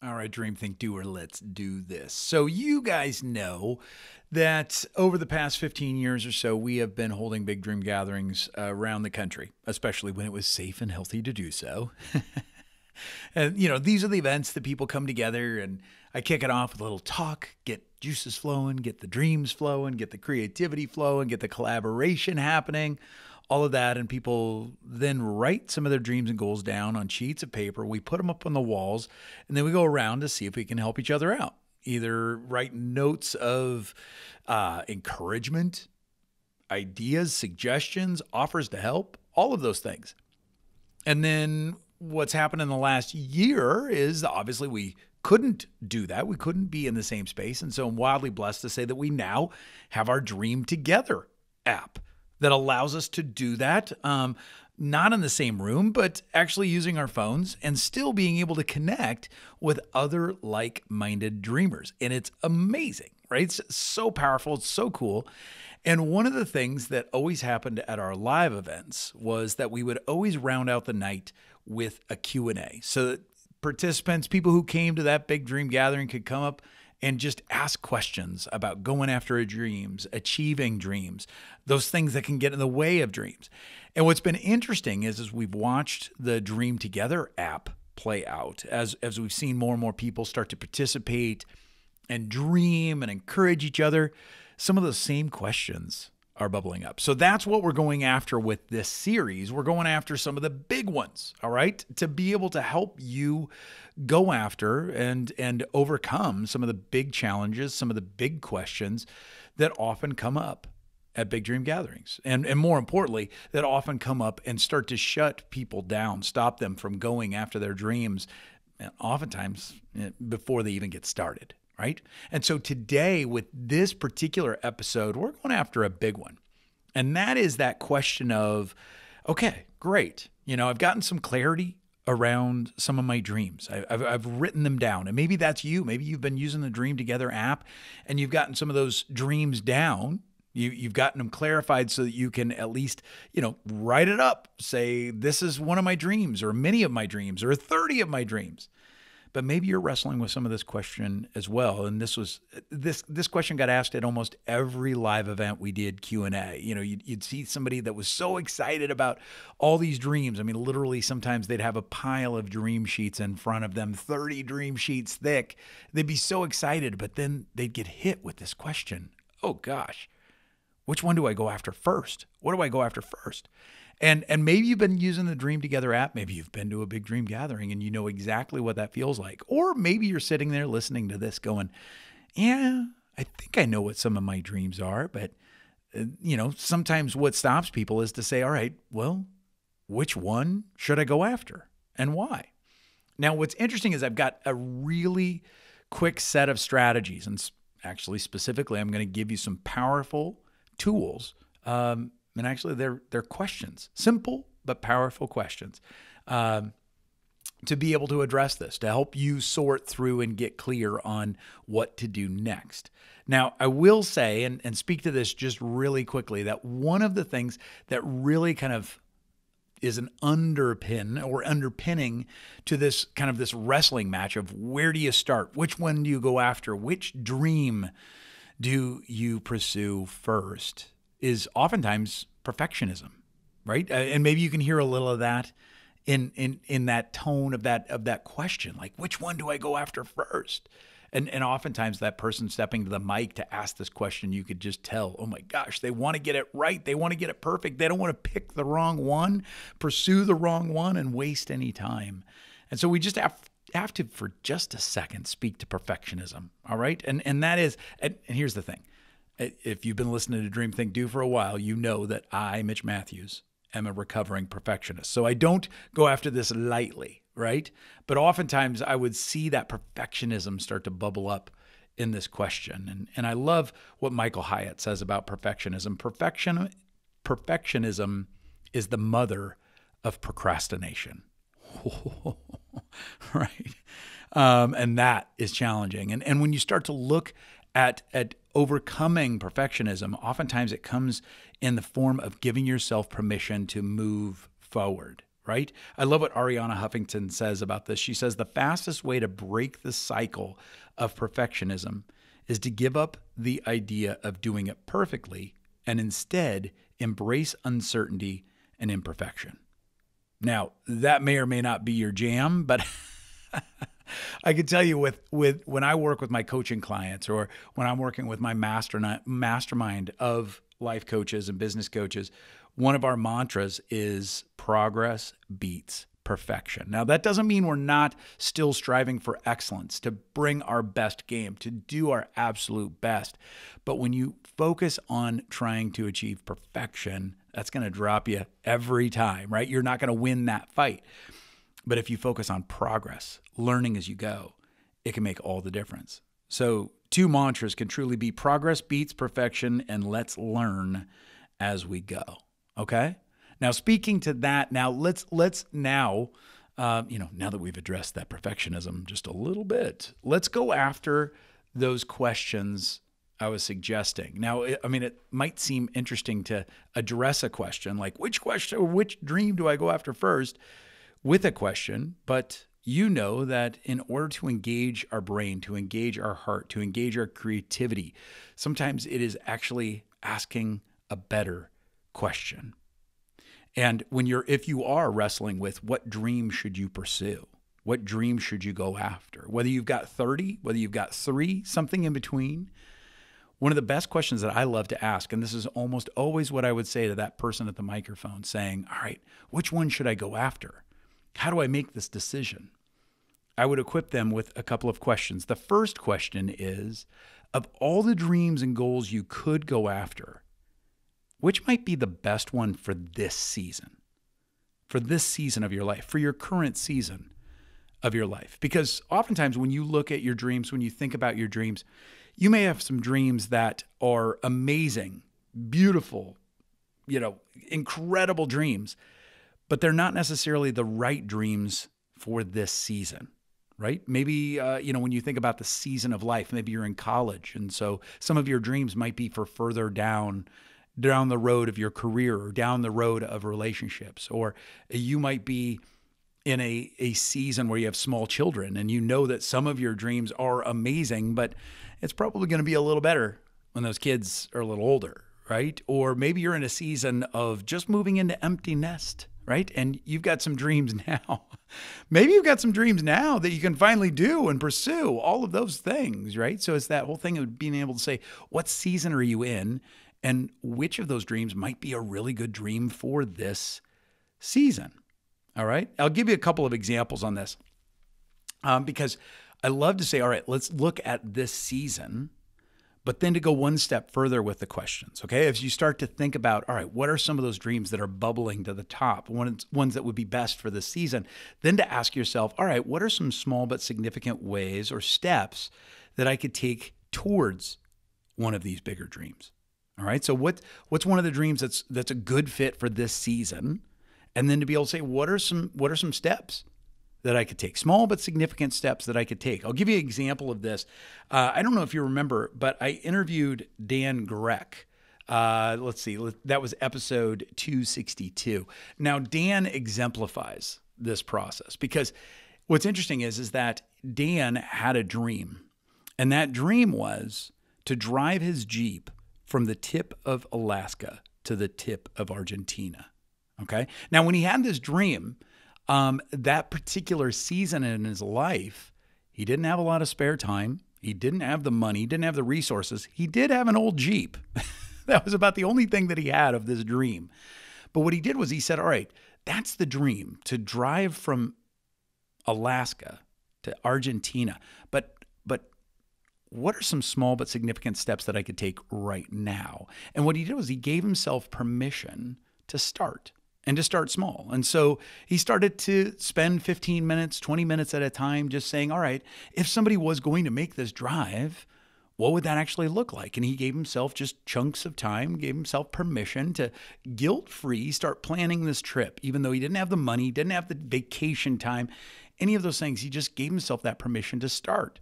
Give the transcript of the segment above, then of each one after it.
All right, Dream Think Doer, let's do this. So, you guys know that over the past 15 years or so, we have been holding big dream gatherings around the country, especially when it was safe and healthy to do so. And, these are the events that people come together, and I kick it off with a little talk, get juices flowing, get the dreams flowing, get the creativity flowing, get the collaboration happening, all of that. And people then write some of their dreams and goals down on sheets of paper. We put them up on the walls, and then we go around to see if we can help each other out. Either write notes of encouragement, ideas, suggestions, offers to help, all of those things. And then what's happened in the last year is obviously we couldn't do that. We couldn't be in the same space. And so I'm wildly blessed to say that we now have our Dream Together app that allows us to do that. Not in the same room, but actually using our phones and still being able to connect with other like-minded dreamers. And it's amazing, right? It's so powerful. It's so cool. And one of the things that always happened at our live events was that we would always round out the night with a Q&A. So that participants, people who came to that big dream gathering could come up and just ask questions about going after dreams, achieving dreams, those things that can get in the way of dreams. And what's been interesting is we've watched the Dream Together app play out as we've seen more and more people start to participate and dream and encourage each other. Some of those same questions are bubbling up. So that's what we're going after with this series. We're going after some of the big ones, all right, to be able to help you go after and overcome some of the big challenges, some of the big questions that often come up at big dream gatherings. And more importantly, that often come up and start to shut people down, stop them from going after their dreams, and oftentimes before they even get started. Right? And so today, with this particular episode, we're going after a big one. And that is that question of, okay, great. I've gotten some clarity around some of my dreams. I've written them down. And maybe that's you. Maybe you've been using the Dream Together app and you've gotten some of those dreams down. You've gotten them clarified so that you can at least, write it up. Say, this is one of my dreams or many of my dreams or 30 of my dreams. But maybe you're wrestling with some of this question as well. And this question got asked at almost every live event we did Q&A. You'd see somebody that was so excited about all these dreams. I mean, literally sometimes they'd have a pile of dream sheets in front of them, 30 dream sheets thick. They'd be so excited, but then they'd get hit with this question. Oh gosh, which one do I go after first? What do I go after first? And maybe you've been using the Dream Together app. Maybe you've been to a big dream gathering and you know exactly what that feels like. Or maybe you're sitting there listening to this going, yeah, I think I know what some of my dreams are. But, sometimes what stops people is to say, all right, well, which one should I go after and why? Now, what's interesting is I've got a really quick set of strategies. And actually, specifically, I'm going to give you some powerful tools. And actually, they're questions, simple but powerful questions, to be able to address this, to help you sort through and get clear on what to do next. Now, I will say, and speak to this just really quickly, that one of the things that really kind of is an underpinning to this kind of this wrestling match of where do you start? Which one do you go after? Which dream do you pursue first? Is oftentimes perfectionism, right? And maybe you can hear a little of that in that tone of that question, like which one do I go after first? And oftentimes that person stepping to the mic to ask this question, you could just tell, oh my gosh, they want to get it right. They want to get it perfect. They don't want to pick the wrong one, pursue the wrong one, and waste any time. And so we just have to, for just a second, speak to perfectionism, all right? And that is, and here's the thing. If you've been listening to Dream Think Do for a while, you know that I, Mitch Matthews, am a recovering perfectionist. So I don't go after this lightly, right? But oftentimes I would see that perfectionism start to bubble up in this question. And I love what Michael Hyatt says about perfectionism. Perfectionism is the mother of procrastination. Right? And that is challenging. And when you start to look at overcoming perfectionism, oftentimes it comes in the form of giving yourself permission to move forward, right? I love what Ariana Huffington says about this. She says the fastest way to break the cycle of perfectionism is to give up the idea of doing it perfectly and instead embrace uncertainty and imperfection. Now, that may or may not be your jam, but I can tell you with when I work with my coaching clients or when I'm working with my mastermind of life coaches and business coaches, one of our mantras is progress beats perfection. Now, that doesn't mean we're not still striving for excellence, to bring our best game, to do our absolute best. But when you focus on trying to achieve perfection, that's going to drop you every time, right? You're not going to win that fight. But if you focus on progress, learning as you go, it can make all the difference. So 2 mantras can truly be progress beats perfection and let's learn as we go. Okay? Now, speaking to that, now let's now that we've addressed that perfectionism just a little bit, let's go after those questions I was suggesting. Now, it might seem interesting to address a question like which question or which dream do I go after first with a question, but you know that in order to engage our brain, to engage our heart, to engage our creativity, sometimes it is actually asking a better question. And if you are wrestling with what dream should you pursue, what dream should you go after, whether you've got 30, whether you've got 3, something in between, one of the best questions that I love to ask, and this is almost always what I would say to that person at the microphone saying, all right, which one should I go after? How do I make this decision? I would equip them with a couple of questions. The first question is, of all the dreams and goals you could go after, which might be the best one for this season of your life, for your current season of your life? Because oftentimes when you look at your dreams, when you think about your dreams, you may have some dreams that are amazing, beautiful, incredible dreams, but they're not necessarily the right dreams for this season, right? Maybe, when you think about the season of life, maybe you're in college. And so some of your dreams might be for further down the road of your career or down the road of relationships. Or you might be in a season where you have small children and you know that some of your dreams are amazing, but it's probably going to be a little better when those kids are a little older, right? Or maybe you're in a season of just moving into empty nest, right? And you've got some dreams now. Maybe you've got some dreams now that you can finally do and pursue all of those things, right? So it's that whole thing of being able to say, what season are you in? And which of those dreams might be a really good dream for this season? All right. I'll give you a couple of examples on this because I love to say, all right, let's look at this season, but then to go one step further with the questions. Okay. As you start to think about, all right, what are some of those dreams that are bubbling to the top, ones that would be best for this season? Then to ask yourself, all right, what are some small but significant ways or steps that I could take towards one of these bigger dreams? All right. So what's one of the dreams that's a good fit for this season? And then to be able to say, what are some steps that I could take? Small but significant steps that I could take. I'll give you an example of this. I don't know if you remember, but I interviewed Dan Grech. Let's see. That was episode 262. Now, Dan exemplifies this process because what's interesting is that Dan had a dream. And that dream was to drive his Jeep from the tip of Alaska to the tip of Argentina. Okay. Now, when he had this dream, that particular season in his life, he didn't have a lot of spare time. He didn't have the money. He didn't have the resources. He did have an old Jeep. That was about the only thing that he had of this dream. But what he did was he said, all right, that's the dream, to drive from Alaska to Argentina. But what are some small but significant steps that I could take right now? And what he did was he gave himself permission to start and to start small. And so he started to spend 15 minutes, 20 minutes at a time just saying, all right, if somebody was going to make this drive, what would that actually look like? And he gave himself just chunks of time, gave himself permission to guilt-free start planning this trip, even though he didn't have the money, didn't have the vacation time, any of those things. He just gave himself that permission to start.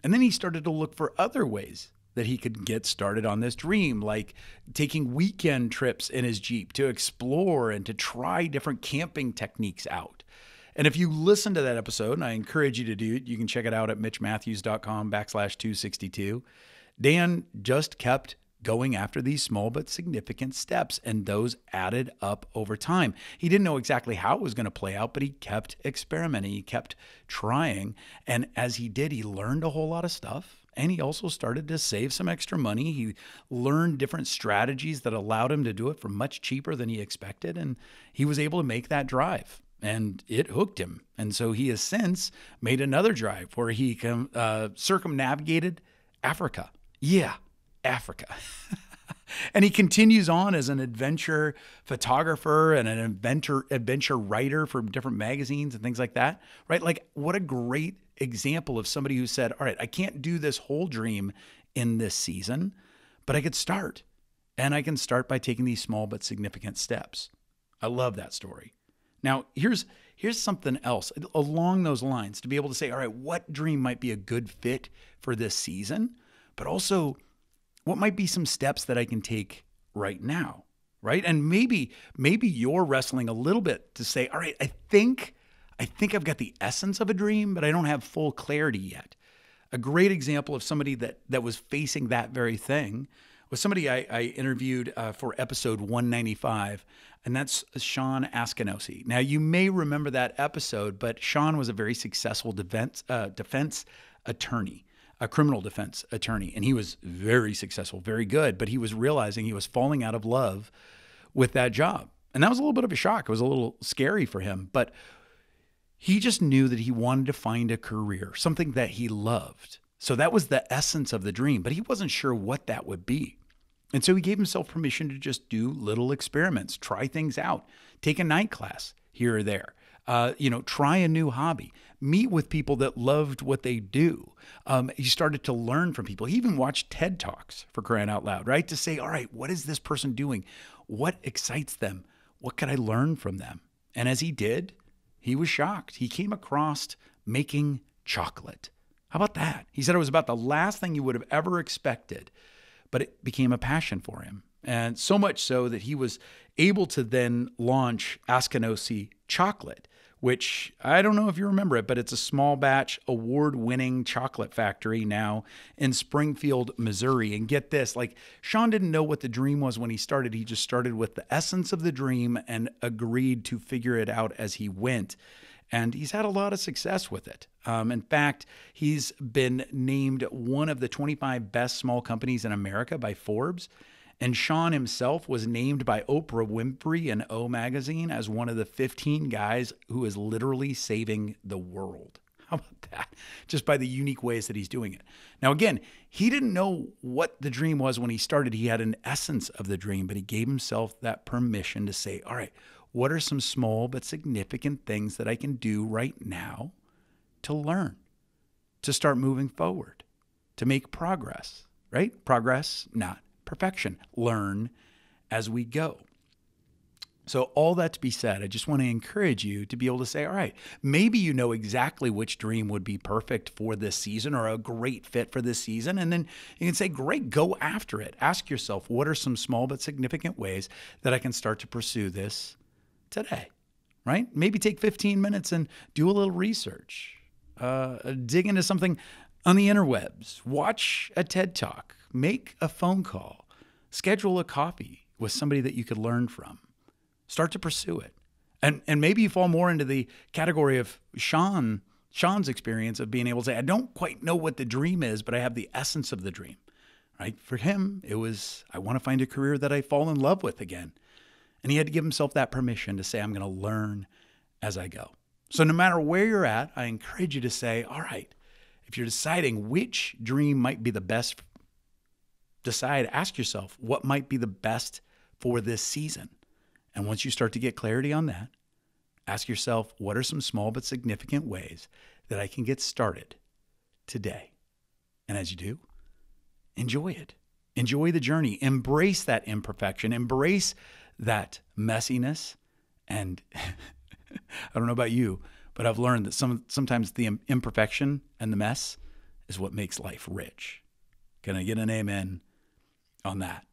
And then he started to look for other ways that he could get started on this dream, like taking weekend trips in his Jeep to explore and to try different camping techniques out. And if you listen to that episode, and I encourage you to do it, you can check it out at mitchmatthews.com/262. Dan just kept going after these small but significant steps, and those added up over time. He didn't know exactly how it was going to play out, but he kept experimenting. He kept trying. And as he did, he learned a whole lot of stuff. And he also started to save some extra money. He learned different strategies that allowed him to do it for much cheaper than he expected. And he was able to make that drive. And it hooked him. And so he has since made another drive where he circumnavigated Africa. Yeah, Africa. And he continues on as an adventure photographer and an adventure writer for different magazines and things like that, right? Like, what a great example of somebody who said, all right, I can't do this whole dream in this season, but I could start. And I can start by taking these small but significant steps. I love that story. Now, here's something else along those lines to be able to say, all right, what dream might be a good fit for this season, but also what might be some steps that I can take right now, right? And maybe you're wrestling a little bit to say, all right, I think I've got the essence of a dream, but I don't have full clarity yet. A great example of somebody that was facing that very thing was somebody I interviewed for episode 195, and that's Sean Askinosi. Now, you may remember that episode, but Sean was a very successful defense attorney, a criminal defense attorney, and he was very successful, very good, but he was realizing he was falling out of love with that job. And that was a little bit of a shock. It was a little scary for him, but he just knew that he wanted to find a career, something that he loved. So that was the essence of the dream, but he wasn't sure what that would be. And so he gave himself permission to just do little experiments, try things out, take a night class here or there, try a new hobby, meet with people that loved what they do. He started to learn from people. He even watched TED Talks, for crying out loud, right? To say, all right, what is this person doing? What excites them? What could I learn from them? And as he did, he was shocked. He came across making chocolate. How about that? He said it was about the last thing you would have ever expected, but it became a passion for him. And so much so that he was able to then launch Askinosi Chocolate, which I don't know if you remember it, but it's a small batch award-winning chocolate factory now in Springfield, Missouri. And get this, like, Sean didn't know what the dream was when he started. He just started with the essence of the dream and agreed to figure it out as he went. And he's had a lot of success with it. In fact, he's been named one of the 25 best small companies in America by Forbes. And Sean himself was named by Oprah Winfrey and O Magazine as one of the 15 guys who is literally saving the world. How about that? Just by the unique ways that he's doing it. Now, again, he didn't know what the dream was when he started. He had an essence of the dream, but he gave himself that permission to say, all right, what are some small but significant things that I can do right now to learn, to start moving forward, to make progress, right? Progress, not perfection. Learn as we go. So all that to be said, I just want to encourage you to be able to say, all right, maybe you know exactly which dream would be perfect for this season or a great fit for this season. And then you can say, great, go after it. Ask yourself, what are some small but significant ways that I can start to pursue this today, right? Maybe take 15 minutes and do a little research, dig into something on the interwebs, watch a TED Talk, make a phone call, schedule a coffee with somebody that you could learn from. Start to pursue it. And maybe you fall more into the category of Sean's experience of being able to say, I don't quite know what the dream is, but I have the essence of the dream, right? For him, it was, I want to find a career that I fall in love with again. And he had to give himself that permission to say, I'm going to learn as I go. So no matter where you're at, I encourage you to say, all right, if you're deciding which dream might be the best, ask yourself, what might be the best for this season? And once you start to get clarity on that, ask yourself, what are some small but significant ways that I can get started today? And as you do, enjoy it. Enjoy the journey. Embrace that imperfection. Embrace that messiness. And I don't know about you, but I've learned that sometimes the imperfection and the mess is what makes life rich. Can I get an amen on that?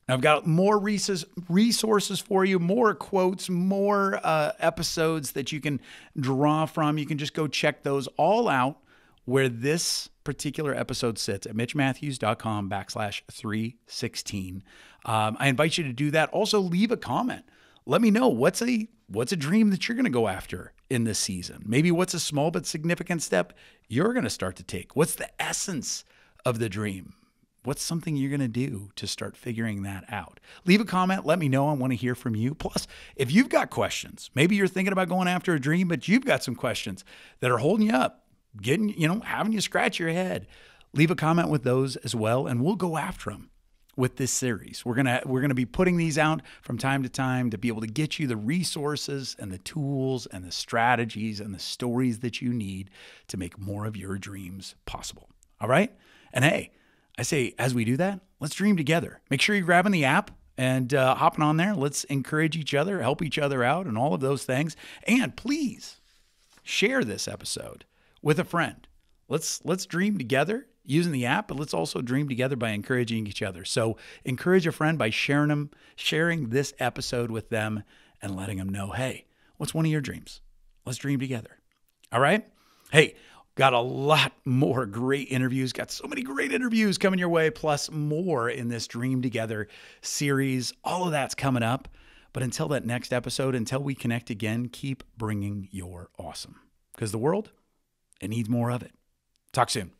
Now, I've got more resources for you, more quotes, more episodes that you can draw from. You can just go check those all out where this particular episode sits at mitchmatthews.com/316. I invite you to do that. Also, leave a comment. Let me know what's a dream that you're going to go after in this season. Maybe what's a small but significant step you're going to start to take. What's the essence of the dream? What's something you're going to do to start figuring that out? Leave a comment. Let me know. I want to hear from you. Plus, if you've got questions, maybe you're thinking about going after a dream, but you've got some questions that are holding you up, having you scratch your head. Leave a comment with those as well, and we'll go after them with this series. We're gonna be putting these out from time to time to be able to get you the resources and the tools and the strategies and the stories that you need to make more of your dreams possible. All right? And hey, I say, as we do that, let's dream together. Make sure you're grabbing the app and hopping on there. Let's encourage each other, help each other out, and all of those things. And please share this episode with a friend. Let's dream together using the app, but let's also dream together by encouraging each other. So encourage a friend by sharing this episode with them and letting them know, hey, what's one of your dreams? Let's dream together. All right? Hey, got a lot more great interviews. Got so many great interviews coming your way, plus more in this Dream Together series. All of that's coming up. But until that next episode, until we connect again, keep bringing your awesome. Because the world, it needs more of it. Talk soon.